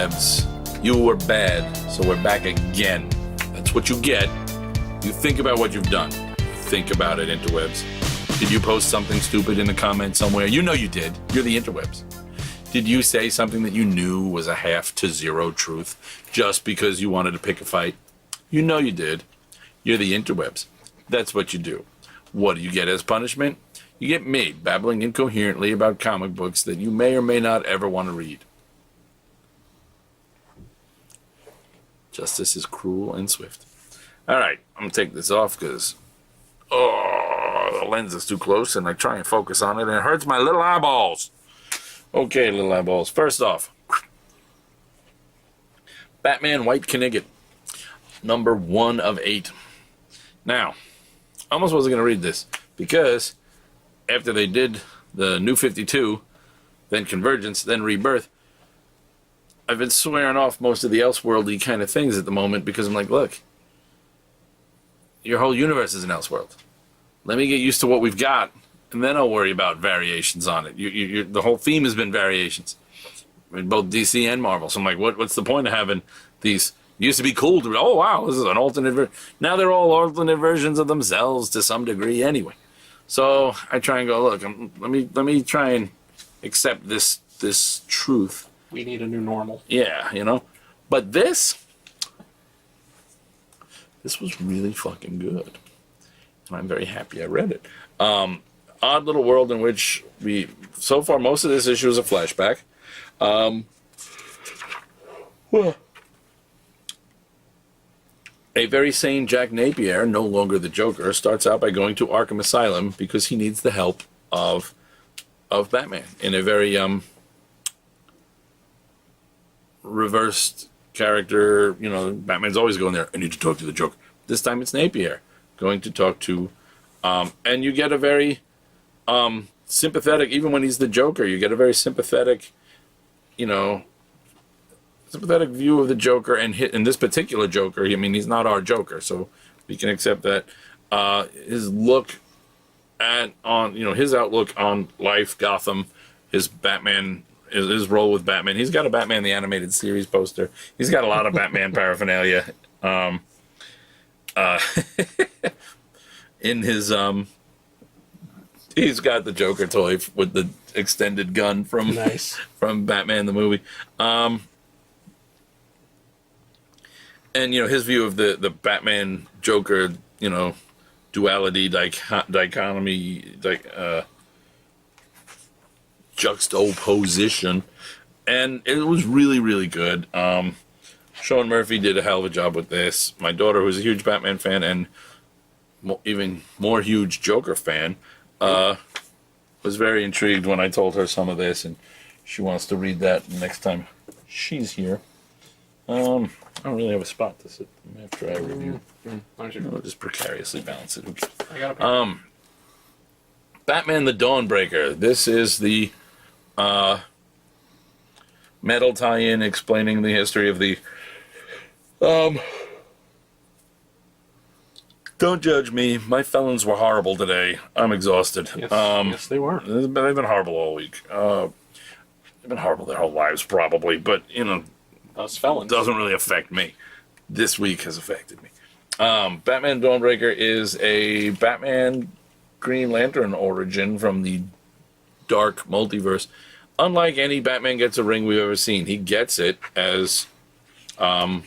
interwebs. You were bad, so we're back again. That's what you get. You think about what you've done. Think about it, interwebs. Did you post something stupid in a comment somewhere? You know you did. You're the interwebs. Did you say something that you knew was a 1/2 to 0 truth just because you wanted to pick a fight? You know you did. You're the interwebs. That's what you do. What do you get as punishment? You get me babbling incoherently about comic books that you may or may not ever want to read. Justice is cruel and swift. All right, I'm going to take this off because the lens is too close and I try and focus on it and it hurts my little eyeballs. Okay, little eyeballs. First off, Batman White Knigget, number 1 of 8. Now, I almost wasn't going to read this because after they did the New 52, then Convergence, then Rebirth, I've been swearing off most of the Elseworldy kind of things at the moment because I'm like, look, your whole universe is an Elseworld. Let me get used to what we've got, and then I'll worry about variations on it. The whole theme has been variations in both DC and Marvel. So I'm like, what's the point of having these? It used to be cool to, oh wow, this is an alternate version. Now they're all alternate versions of themselves to some degree anyway. So I try and go, look, let me try and accept this truth. We need a new normal. Yeah, you know. But this was really fucking good. And I'm very happy I read it. Odd little world in which so far most of this issue is a flashback. A very sane Jack Napier, no longer the Joker, starts out by going to Arkham Asylum because he needs the help of Batman in a very reversed character. You know, Batman's always going there, I need to talk to the Joker. This time it's Napier going to talk to, and you get a very sympathetic, even when he's the Joker, you get a very sympathetic, sympathetic view of the Joker, and in this particular Joker, I mean, he's not our Joker, so we can accept that. His look his outlook on life, Gotham, his Batman, his role with Batman. He's got a Batman the Animated Series poster. He's got a lot of Batman paraphernalia. In his he's got the Joker toy with the extended gun from Batman the movie. And his view of the Batman Joker, duality, dichotomy, juxtaposition, and it was really, really good. Sean Murphy did a hell of a job with this. My daughter, who's a huge Batman fan and even more huge Joker fan, was very intrigued when I told her some of this, and she wants to read that next time she's here. I don't really have a spot to sit after I review. I'll just precariously balance it. Oops. I got a Batman the Dawnbreaker. This is the metal tie-in explaining the history of the... Don't judge me. My felons were horrible today. I'm exhausted. Yes, they were. They've been horrible all week. They've been horrible their whole lives, probably. But, us felons. Doesn't really affect me. This week has affected me. Batman Dawnbreaker is a Batman Green Lantern origin from the dark multiverse. Unlike any Batman Gets a Ring we've ever seen, he gets it as a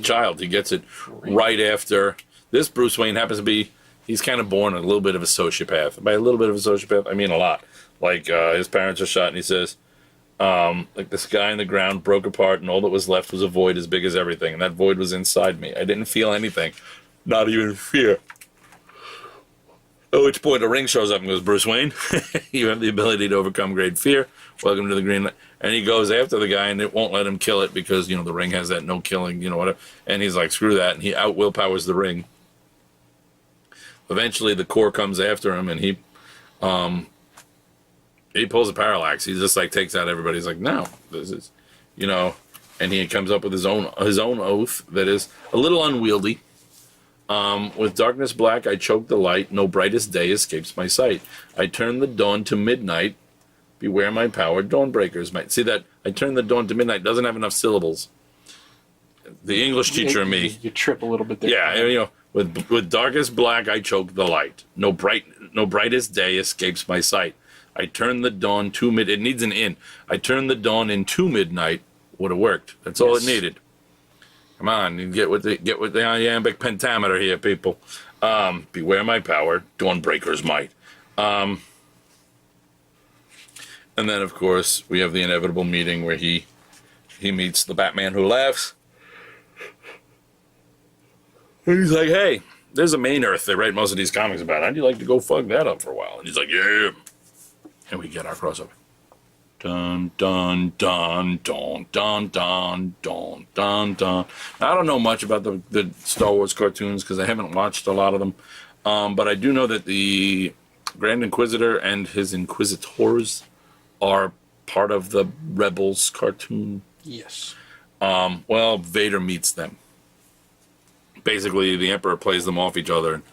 child. He gets it right after. This Bruce Wayne happens to be, he's kind of born a little bit of a sociopath. By a little bit of a sociopath, I mean a lot. Like, his parents are shot and he says, like the sky and the ground broke apart and all that was left was a void as big as everything. And that void was inside me. I didn't feel anything. Not even fear. At which point a ring shows up and goes, Bruce Wayne, you have the ability to overcome great fear. Welcome to the Green. And he goes after the guy and it won't let him kill it because, the ring has that no killing, whatever. And he's like, screw that. And he out willpowers the ring. Eventually the core comes after him and he pulls a parallax. He just takes out everybody. He's like, no, this is, and he comes up with his own oath that is a little unwieldy. With darkness black, I choke the light. No brightest day escapes my sight. I turn the dawn to midnight. Beware my power, Dawnbreakers might. See that? I turned the dawn to midnight. Doesn't have enough syllables. The English teacher in me. You trip a little bit there. Yeah, you know, with darkest black I choke the light. No brightest day escapes my sight. I turn the dawn to mid. It needs an in. I turn the dawn into midnight. Would have worked. That's all it needed. Come on, you get with the iambic pentameter here, people. Beware my power, Dawnbreakers might. And then, of course, we have the inevitable meeting where he meets the Batman who laughs. And he's like, hey, there's a main Earth they write most of these comics about. How'd you like to go fuck that up for a while? And he's like, yeah. And we get our crossover. Dun, dun, dun, dun, dun, dun, dun, dun, dun. I don't know much about the Star Wars cartoons because I haven't watched a lot of them. But I do know that the Grand Inquisitor and his Inquisitors are part of the Rebels cartoon. Yes. Well, Vader meets them. Basically, the Emperor plays them off each other.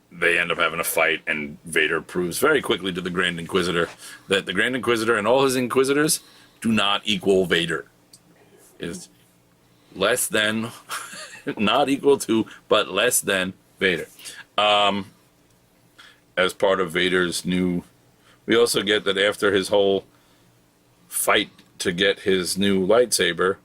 They end up having a fight, and Vader proves very quickly to the Grand Inquisitor that the Grand Inquisitor and all his Inquisitors do not equal Vader. Is less than, not equal to, but less than Vader. As part of Vader's new... We also get that after his whole fight to get his new lightsaber,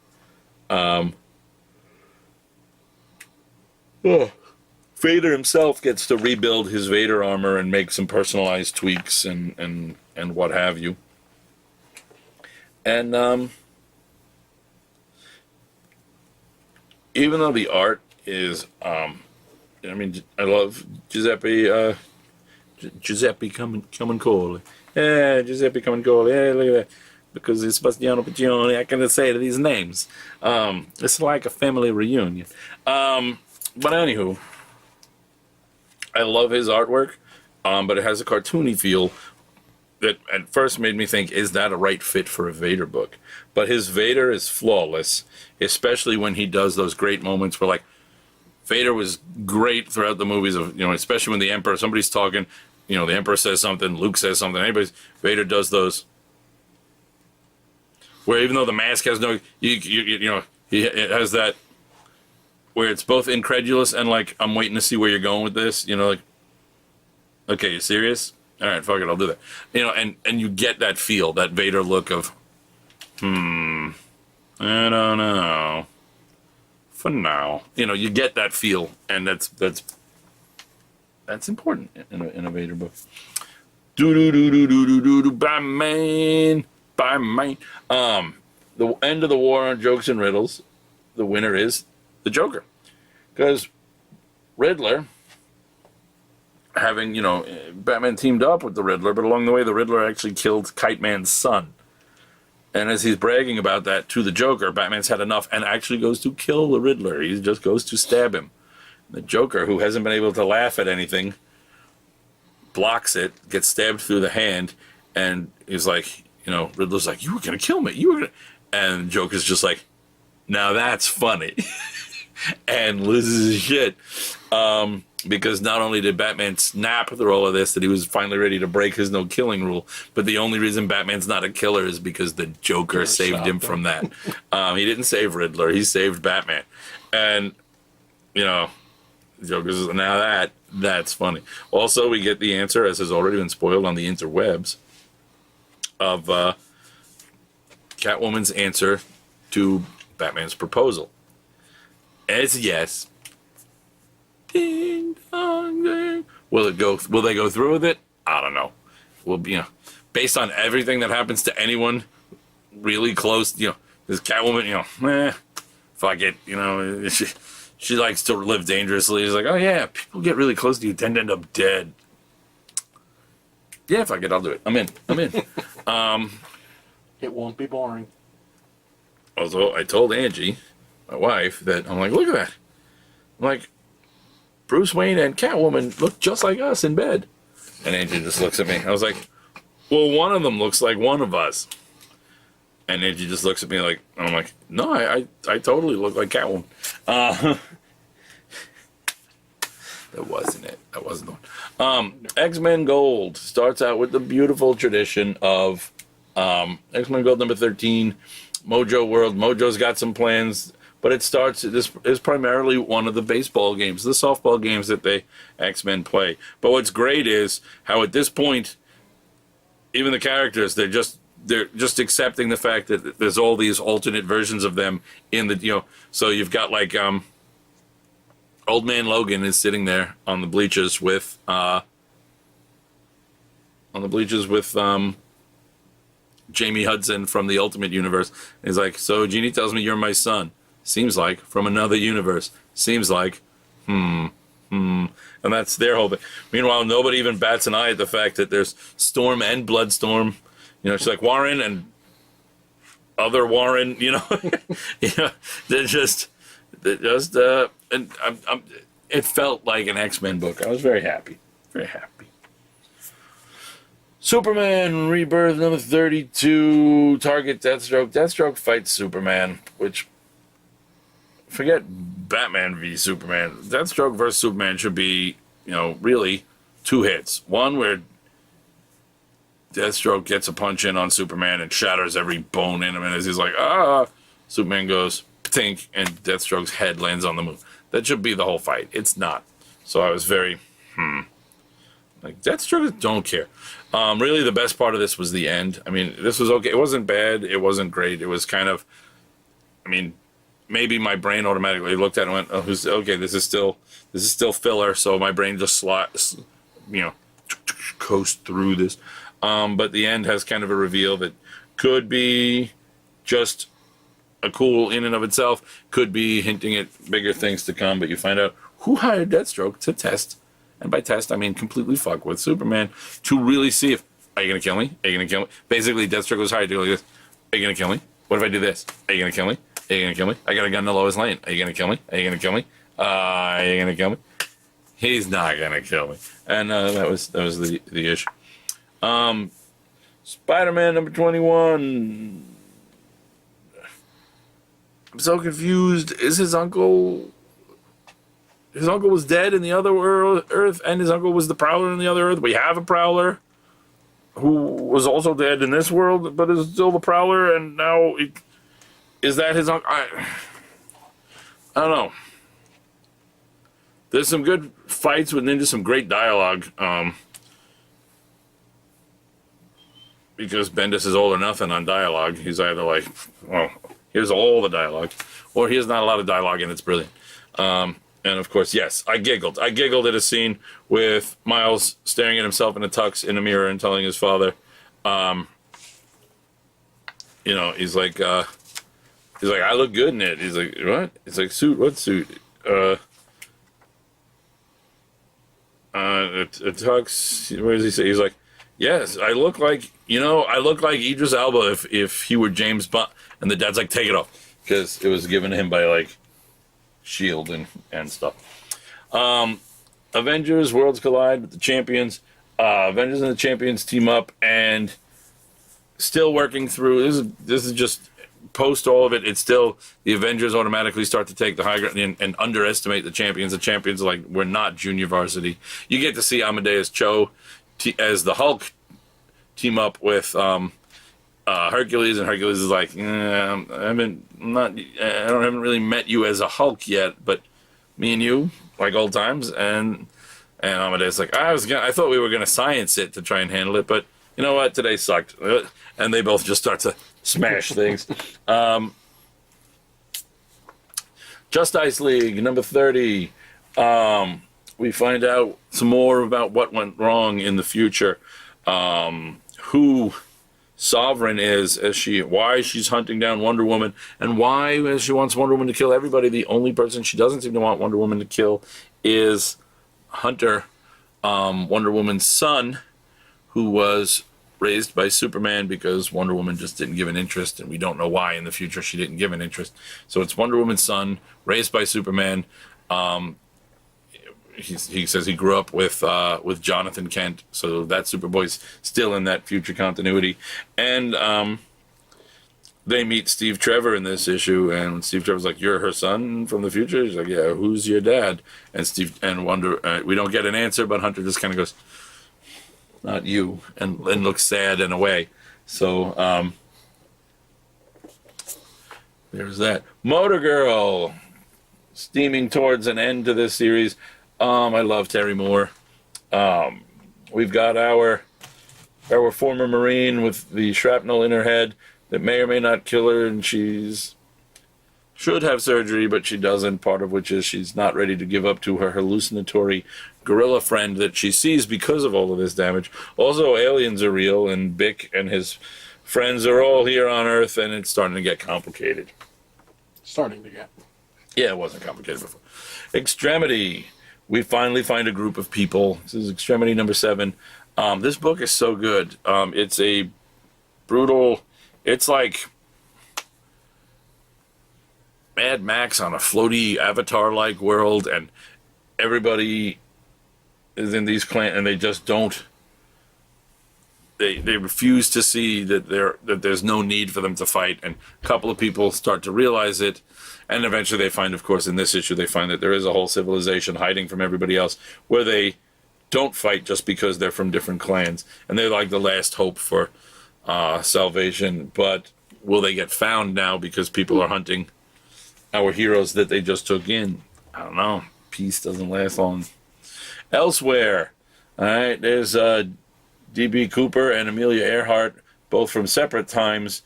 Vader himself gets to rebuild his Vader armor and make some personalized tweaks and what have you. And even though the art is, I mean, I love Giuseppe Camuncoli. Yeah, Giuseppe Camuncoli. Yeah, look at that. Because it's Sebastiano Piccioni, I can say these names. It's like a family reunion. But anywho, I love his artwork, but it has a cartoony feel that at first made me think, is that a right fit for a Vader book? But his Vader is flawless, especially when he does those great moments where, like, Vader was great throughout the movies, of, you know, especially when the Emperor, somebody's talking, you know, the Emperor says something, Luke says something, Vader does those, where even though the mask has no, you know, it has that, where it's both incredulous and like, I'm waiting to see where you're going with this, you know, like, okay, you serious? All right, fuck it, I'll do that. You know, and you get that feel, that Vader look of, I don't know. For now, you know, you get that feel, and that's important in a Vader book. Batman. The end of the war on jokes and riddles. The winner is the Joker, because Riddler, having, you know, Batman teamed up with the Riddler, but along the way the Riddler actually killed Kite Man's son. And as he's bragging about that to the Joker, Batman's had enough and actually goes to kill the Riddler. He just goes to stab him. The Joker, who hasn't been able to laugh at anything, blocks it, gets stabbed through the hand, and he's like, you know, Riddler's like, you were going to kill me. You were going to... And Joker's just like, now that's funny. And loses his shit. Because not only did Batman snap through all of this, that he was finally ready to break his no-killing rule, but the only reason Batman's not a killer is because the Joker saved him from that. He didn't save Riddler, he saved Batman. And, you know, Joker's, now that's funny. Also, we get the answer, as has already been spoiled on the interwebs, of Catwoman's answer to Batman's proposal. And it's yes. Ding dong ding. Will they go through with it? I don't know. Well, you know, based on everything that happens to anyone really close, you know, this Catwoman, you know, fuck it, you know, she likes to live dangerously. She's like, oh yeah, people get really close to you tend to end up dead. Yeah, fuck it, I'll do it. I'm in. It won't be boring. Also, I told Angie, my wife, that I'm like, look at that. I'm like, Bruce Wayne and Catwoman look just like us in bed. And Angie just looks at me. I was like, well, one of them looks like one of us. And Angie just looks at me like, and I'm like, no, I totally look like Catwoman. That wasn't it. That wasn't the XMen Gold starts out with the beautiful tradition of XMen Gold number 13, Mojo World. Mojo's got some plans, but this is primarily one of the baseball games, the softball games that they X-Men play. But what's great is how at this point, even the characters, they're just accepting the fact that there's all these alternate versions of them in the, so you've got like, Old Man Logan is sitting there on the bleachers with Jamie Hudson from the Ultimate Universe. And he's like, so Jeannie tells me you're my son. Seems like from another universe. Seems like, and that's their whole thing. Meanwhile, nobody even bats an eye at the fact that there's Storm and Bloodstorm. She's like Warren and other Warren. They're just. And it felt like an X-Men book. I was very happy. Very happy. Superman Rebirth number 32. Target Deathstroke. Deathstroke fights Superman, which, forget Batman v Superman. Deathstroke versus Superman should be, really 2 hits. One where Deathstroke gets a punch in on Superman and shatters every bone in him, and as he's like, Superman goes, think, and Deathstroke's head lands on the moon. That should be the whole fight. It's not. So I was very, like, Deathstroke don't care. Really, the best part of this was the end. I mean, this was okay. It wasn't bad. It wasn't great. It was kind of, maybe my brain automatically looked at it and went, oh, okay, this is still filler. So my brain just coast through this. But the end has kind of a reveal that could be just a cool in and of itself, could be hinting at bigger things to come, but you find out who hired Deathstroke to test, and by test I mean completely fuck with Superman, to really see if, are you gonna kill me? Are you gonna kill me? Basically, Deathstroke was hired to go like this. Are you gonna kill me? What if I do this? Are you gonna kill me? Are you gonna kill me? I got a gun in the Lois Lane. Are you gonna kill me? Are you gonna kill me? Are you gonna kill me? He's not gonna kill me. And that was the issue. Spider-Man number 21. I'm so confused. Is his uncle... His uncle was dead in the other Earth, and his uncle was the Prowler in the other Earth. We have a Prowler who was also dead in this world, but is still the Prowler, and now... Is that his uncle? I don't know. There's some good fights with ninjas, some great dialogue. Because Bendis is all or nothing on dialogue. He's either like, well... Here's all the dialogue, or here's not a lot of dialogue, and it's brilliant. And of course, yes, I giggled. I giggled at a scene with Miles staring at himself in a tux in a mirror and telling his father, he's like, I look good in it. He's like, what? It's like, suit, what suit? A tux. What does he say? He's like, yes, I look like Idris Elba if he were James Bond. And the dad's like, take it off. Because it was given to him by, like, S.H.I.E.L.D. and stuff. Avengers Worlds collide with the Champions. Avengers and the Champions team up. And still working through... This is just... Post all of it, it's still... The Avengers automatically start to take the high ground and underestimate the Champions. The Champions are like, we're not junior varsity. You get to see Amadeus Cho as the Hulk team up with... Hercules, and Hercules is like, I haven't really met you as a Hulk yet, but me and you, like old times, and Amadeus like, I thought we were gonna science it to try and handle it, but you know what, today sucked, and they both just start to smash things. Justice League number 30. We find out some more about what went wrong in the future, who Sovereign is, why she's hunting down Wonder Woman, and why, as she wants Wonder Woman to kill everybody, the only person she doesn't seem to want Wonder Woman to kill is Hunter, Wonder Woman's son, who was raised by Superman because Wonder Woman just didn't give an interest, and we don't know why in the future she didn't give an interest. So it's Wonder Woman's son, raised by Superman. He says he grew up with Jonathan Kent, so that Superboy's still in that future continuity. And they meet Steve Trevor in this issue, and Steve Trevor's like, "You're her son from the future?" He's like, "Yeah, who's your dad?" And Wonder, we don't get an answer, but Hunter just kind of goes, "Not you," and looks sad and away. So there's that. Motor Girl, steaming towards an end to this series. I love Terry Moore. We've got our former Marine with the shrapnel in her head that may or may not kill her, and should have surgery, but she doesn't, part of which is she's not ready to give up to her hallucinatory gorilla friend that she sees because of all of this damage. Also, aliens are real, and Bick and his friends are all here on Earth, and it's starting to get complicated. Starting to get. Yeah, it wasn't complicated before. Extremity. We finally find a group of people. This is Extremity number 7. This book is so good. It's a brutal... It's like Mad Max on a floaty Avatar-like world, and everybody is in these clans, and they just don't... They refuse to see that there's no need for them to fight, and a couple of people start to realize it, and eventually they find, of course, in this issue, they find that there is a whole civilization hiding from everybody else, where they don't fight just because they're from different clans, and they're like the last hope for salvation. But will they get found now because people are hunting our heroes that they just took in? I don't know. Peace doesn't last long. Elsewhere, all right, there's D.B. Cooper and Amelia Earhart, both from separate times,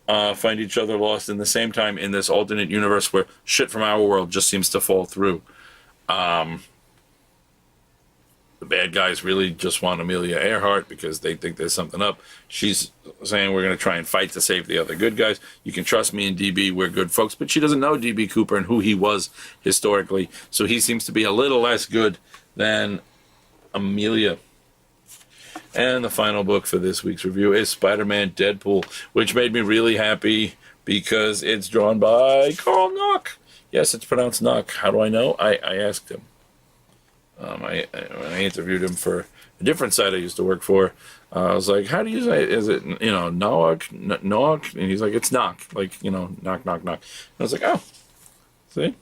find each other lost in the same time in this alternate universe where shit from our world just seems to fall through. The bad guys really just want Amelia Earhart because they think there's something up. She's saying, we're going to try and fight to save the other good guys. You can trust me and DB, we're good folks. But she doesn't know DB Cooper and who he was historically. So he seems to be a little less good than Amelia. And the final book for this week's review is Spider-Man Deadpool, which made me really happy because it's drawn by Carl Nock. Yes, it's pronounced Nock. How do I know? I asked him. When I interviewed him for a different site I used to work for, I was like, how do you say it? Is it, Nock? And he's like, it's Knock. Like, knock, knock, knock. And I was like, oh, see?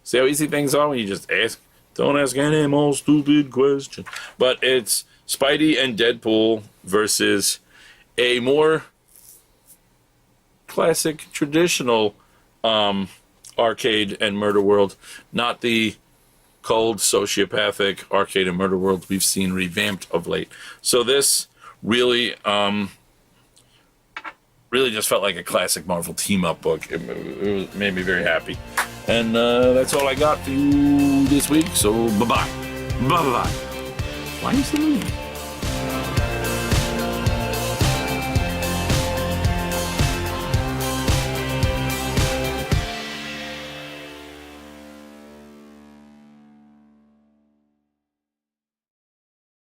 See how easy things are when you just ask? Don't ask any more stupid question. But it's Spidey and Deadpool versus a more classic, traditional arcade and murder world, not the cold, sociopathic arcade and murder world we've seen revamped of late. So this really just felt like a classic Marvel team-up book. It made me very happy. And that's all I got for you this week, so bye-bye. Bye-bye. Why is the movie?